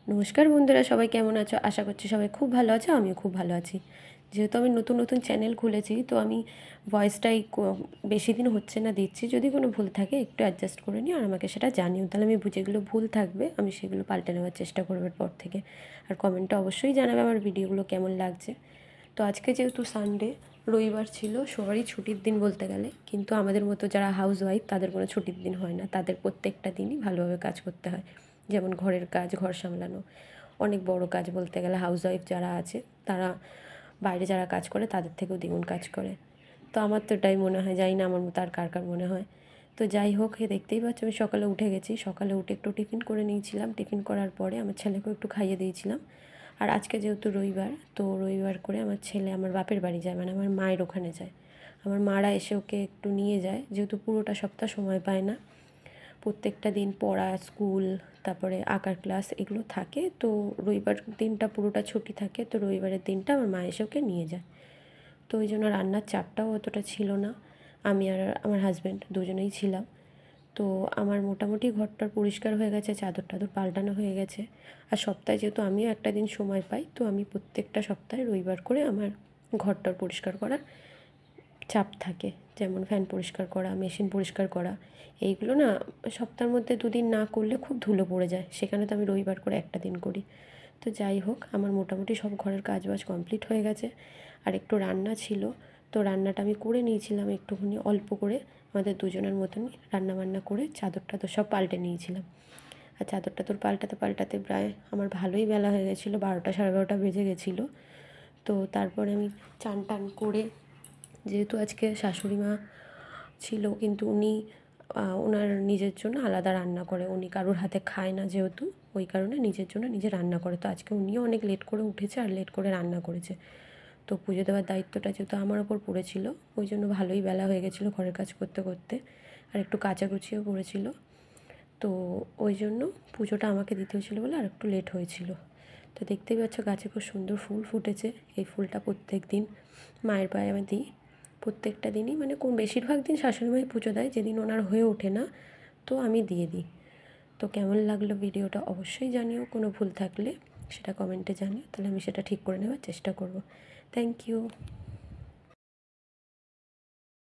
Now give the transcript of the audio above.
নমস্কার বন্ধুরা, সবাই কেমন আছো? আশা করছি সবাই খুব ভালো আছো, আমিও খুব ভালো আছি। যেহেতু আমি নতুন নতুন চ্যানেল খুলেছি, তো আমি ভয়েসটাই বেশি দিন হচ্ছে না দিচ্ছি। যদি কোনো ভুল থাকে একটু অ্যাডজাস্ট করে নিও আর আমাকে সেটা জানিও, তাহলে আমি যেগুলো ভুল থাকবে আমি সেগুলো পাল্টে নেওয়ার চেষ্টা করবো এরপর থেকে। আর কমেন্টে অবশ্যই জানাবে আমার ভিডিওগুলো কেমন লাগছে। তো আজকে যেহেতু সানডে, রবিবার ছিল, সবারই ছুটির দিন বলতে গেলে, কিন্তু আমাদের মতো যারা হাউস ওয়াইফ তাদের কোনো ছুটির দিন হয় না। তাদের প্রত্যেকটা দিনই ভালোভাবে কাজ করতে হয়। যেমন ঘরের কাজ, ঘর সামলানো, অনেক বড় কাজ বলতে গেলে হাউস ওয়াইফ যারা আছে তারা বাইরে যারা কাজ করে তাদের থেকেও দ্বিগুণ কাজ করে। তো আমার তো এটাই মনে হয়, জানি না আমার মতো আর কার কার মনে হয়। তো যাই হোক, দেখতেই পাচ্ছ আমি সকালে উঠে গেছি। সকালে উঠে একটু টিফিন করে নিয়েছিলাম, টিফিন করার পরে আমার ছেলেকেও একটু খাইয়ে দিয়েছিলাম। আর আজকে যেহেতু রবিবার, তো রবিবার করে আমার ছেলে আমার বাপের বাড়ি যায়, মানে আমার মায়ের ওখানে যায়। আমার মারা এসে ওকে একটু নিয়ে যায়, যেহেতু পুরোটা সপ্তাহ সময় পায় না। প্রত্যেকটা দিন পড়া, স্কুল, তারপরে আঁকার ক্লাস এগুলো থাকে, তো রবিবার দিনটা পুরোটা ছুটি থাকে। তো রবিবারের দিনটা আমার মা এসে ওকে নিয়ে যায়। তো ওই জন্য রান্নার চাপটাও অতটা ছিল না। আমি আর আমার হাজব্যান্ড দুজনেই ছিলাম। তো আমার মোটামুটি ঘরটার পরিষ্কার হয়ে গেছে, চাদর টাদর পাল্টানো হয়ে গেছে। আর সপ্তাহে যেহেতু আমিও একটা দিন সময় পাই, তো আমি প্রত্যেকটা সপ্তাহে রবিবার করে আমার ঘরটার পরিষ্কার করার চাপ থাকে। যেমন ফ্যান পরিষ্কার করা, মেশিন পরিষ্কার করা, এইগুলো না সপ্তাহের মধ্যে দুদিন না করলে খুব ধুলো পড়ে যায়। সেখানে তো আমি রবিবার করে একটা দিন করি। তো যাই হোক, আমার মোটামুটি সব ঘরের কাজবাজ কমপ্লিট হয়ে গেছে। আর একটু রান্না ছিল, তো রান্নাটা আমি করে নিয়েছিলাম একটুখানি অল্প করে, আমাদের দুজনের মতনই রান্নাবান্না করে চাদর টাদর সব পাল্টে নিয়েছিলাম। আর চাদর টাদর পাল্টাতে পাল্টাতে প্রায় আমার ভালোই বেলা হয়ে গেছিলো, 12টা সাড়ে 12টা বেজে গেছিলো। তো তারপরে আমি চান টান করে, যেহেতু আজকে শাশুড়ি মা ছিল, কিন্তু উনি ওনার নিজের জন্য আলাদা রান্না করে, উনি কারোর হাতে খায় না যেহেতু, ওই কারণে নিজের জন্য নিজে রান্না করে। তো আজকে উনিও অনেক লেট করে উঠেছে আর লেট করে রান্না করেছে। তো পুজো দেওয়ার দায়িত্বটা যেহেতু আমার ওপর পড়েছিল, ওই জন্য ভালোই বেলা হয়ে গেছিলো ঘরের কাজ করতে করতে। আর একটু কাচাকুচিও পড়েছিল, তো ওই জন্য পুজোটা আমাকে দিতে হয়েছিলো বলে আর একটু লেট হয়েছিল। তো দেখতেই পাচ্ছ গাছে খুব সুন্দর ফুল ফুটেছে। এই ফুলটা প্রত্যেক দিন মায়ের পায়ে আমি দিই। প্রত্যেকটা দিনই, মানে বেশিরভাগ দিন শাশুড়িমাই পুজো দেয়, যেদিন ওনার হয়ে ওঠে না তো আমি দিয়ে দিই। তো কেমন লাগলো ভিডিওটা অবশ্যই জানিও, কোনো ভুল থাকলে সেটা কমেন্টে জানিও, তাহলে আমি সেটা ঠিক করে নেওয়ার চেষ্টা করব। Thank you.